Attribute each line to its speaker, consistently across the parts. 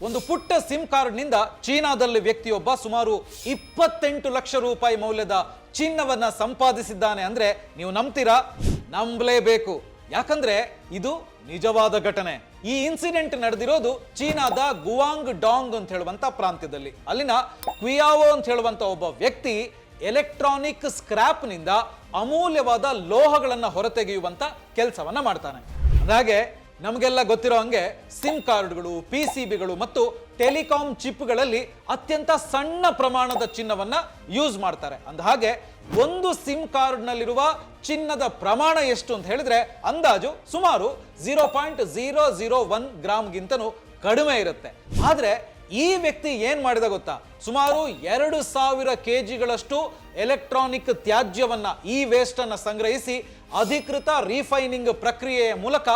Speaker 1: ಒಂದು ಪುಟ್ಟ ಸಿಮ್ ಕಾರ್ಡ್ನಿಂದ ಚೀನಾದಲ್ಲಿ ವ್ಯಕ್ತಿಯೊಬ್ಬ ಸುಮಾರು 28 ಲಕ್ಷ ರೂಪಾಯಿ ಮೌಲ್ಯದ ಚಿನ್ನವನ್ನ ಸಂಪಾದಿಸಿದ್ದಾನೆ ಅಂದ್ರೆ ನೀವು ನಂಬ್ತೀರಾ? ನಂಬಲೇಬೇಕು. ಯಾಕಂದ್ರೆ ಇದು ನಿಜವಾದ ಘಟನೆ. ಈ ಇನ್ಸಿಡೆಂಟ್ ನಡೆದಿರೋದು ಚೀನಾದ ಗುವಾಂಗ್ ಡಾಂಗ್ ಅಂತ ಹೇಳುವಂತ ಪ್ರಾಂತ್ಯದಲ್ಲಿ. ಅಲ್ಲಿನ ಕ್ವಿಯಾವೋ ಅಂತ ಹೇಳುವಂತ ಒಬ್ಬ ವ್ಯಕ್ತಿ ಎಲೆಕ್ಟ್ರಾನಿಕ್ ಸ್ಕ್ರಾಪ್ ನಿಂದ ಅಮೂಲ್ಯವಾದ ಲೋಹಗಳನ್ನ ಹೊರತೆಗೆಯುವಂತ ಕೆಲಸವನ್ನ ಮಾಡ್ತಾನೆ. ಹಾಗೆ ನಮಗೆಲ್ಲ ಗೊತ್ತಿರೋ ಹಂಗೆ ಸಿಮ್ ಕಾರ್ಡ್ಗಳು, PCBಗಳು ಮತ್ತು ಟೆಲಿಕಾಂ ಚಿಪ್ಗಳಲ್ಲಿ ಅತ್ಯಂತ ಸಣ್ಣ ಪ್ರಮಾಣದ ಚಿನ್ನವನ್ನ ಯೂಸ್ ಮಾಡ್ತಾರೆ. ಅಂದ ಹಾಗೆ ಒಂದು ಸಿಮ್ ಕಾರ್ಡ್ನಲ್ಲಿರುವ ಚಿನ್ನದ ಪ್ರಮಾಣ ಎಷ್ಟು ಅಂತ ಹೇಳಿದ್ರೆ ಅಂದಾಜು ಸುಮಾರು 0.001 ಗ್ರಾಮ್ಗಿಂತನೂ ಕಡಿಮೆ ಇರುತ್ತೆ. ಆದ್ರೆ ಈ ವ್ಯಕ್ತಿ ಏನ್ ಮಾಡಿದ ಗೊತ್ತಾ? ಸುಮಾರು 2000 kgಗಳಷ್ಟು ಎಲೆಕ್ಟ್ರಾನಿಕ್ ತ್ಯಾಜ್ಯವನ್ನ, ಈ ವೇಸ್ಟ್ ಅನ್ನ ಸಂಗ್ರಹಿಸಿ ಅಧಿಕೃತ ರೀಫೈನಿಂಗ್ ಪ್ರಕ್ರಿಯೆಯ ಮೂಲಕ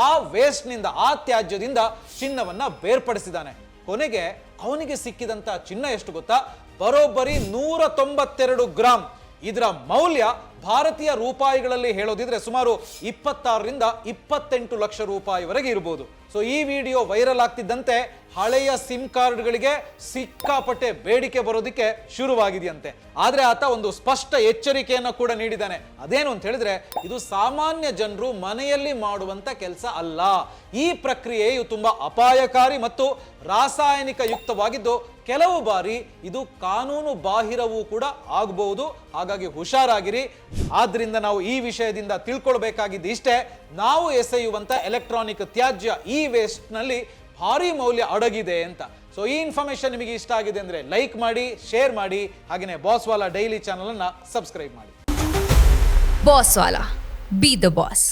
Speaker 1: ಆ ವೇಸ್ಟ್ ನಿಂದ, ಆ ತ್ಯಾಜ್ಯದಿಂದ ಚಿನ್ನವನ್ನ ಬೇರ್ಪಡಿಸಿದ್ದಾನೆ. ಕೊನೆಗೆ ಅವನಿಗೆ ಸಿಕ್ಕಿದಂತ ಚಿನ್ನ ಎಷ್ಟು ಗೊತ್ತಾ? ಬರೋಬ್ಬರಿ 192 ಗ್ರಾಮ್. ಇದರ ಮೌಲ್ಯ ಭಾರತೀಯ ರೂಪಾಯಿಗಳಲ್ಲಿ ಹೇಳೋದಿದ್ರೆ ಸುಮಾರು 26 ರಿಂದ 28 ಲಕ್ಷ ರೂಪಾಯಿವರೆಗೆ ಇರಬಹುದು. ಸೊ ಈ ವಿಡಿಯೋ ವೈರಲ್ ಆಗ್ತಿದ್ದಂತೆ ಹಳೆಯ ಸಿಮ್ ಕಾರ್ಡ್ಗಳಿಗೆ ಸಿಕ್ಕಾಪಟ್ಟೆ ಬೇಡಿಕೆ ಬರೋದಕ್ಕೆ ಶುರುವಾಗಿದೆಯಂತೆ. ಆದ್ರೆ ಆತ ಒಂದು ಸ್ಪಷ್ಟ ಎಚ್ಚರಿಕೆಯನ್ನು ಕೂಡ ನೀಡಿದ್ದಾನೆ. ಅದೇನು ಅಂತ ಹೇಳಿದ್ರೆ, ಇದು ಸಾಮಾನ್ಯ ಜನರು ಮನೆಯಲ್ಲಿ ಮಾಡುವಂತ ಕೆಲಸ ಅಲ್ಲ. ಈ ಪ್ರಕ್ರಿಯೆಯು ತುಂಬಾ ಅಪಾಯಕಾರಿ ಮತ್ತು ರಾಸಾಯನಿಕ ಯುಕ್ತವಾಗಿದ್ದು ಕೆಲವು ಬಾರಿ ಇದು ಕಾನೂನು ಬಾಹಿರವೂ ಕೂಡ ಆಗಬಹುದು. ಹಾಗಾಗಿ ಹುಷಾರಾಗಿರಿ. ಆದ್ರಿಂದ ನಾವು ಈ ವಿಷಯದಿಂದ ತಿಳ್ಕೊಳ್ಬೇಕಾಗಿದ್ದು ಇಷ್ಟೇ: ನಾವು ಎಸೆಯುವಂತ ಎಲೆಕ್ಟ್ರಾನಿಕ್ ತ್ಯಾಜ್ಯ, ಈ ವೇಸ್ಟ್ ನಲ್ಲಿ ಭಾರಿ ಮೌಲ್ಯ ಅಡಗಿದೆ ಅಂತ. ಸೊ ಈ ಇನ್ಫಾರ್ಮೇಶನ್ ನಿಮಗೆ ಇಷ್ಟ ಆಗಿದೆ ಅಂದ್ರೆ ಲೈಕ್ ಮಾಡಿ, ಶೇರ್ ಮಾಡಿ, ಹಾಗೆಯೇ ಬಾಸ್ವಾಲಾ ಡೈಲಿ ಚಾನಲ್ ಅನ್ನ ಸಬ್ಸ್ಕ್ರೈಬ್ ಮಾಡಿ.
Speaker 2: ಬಾಸ್ವಾಲಾ, ಬಿ ದ ಬಾಸ್.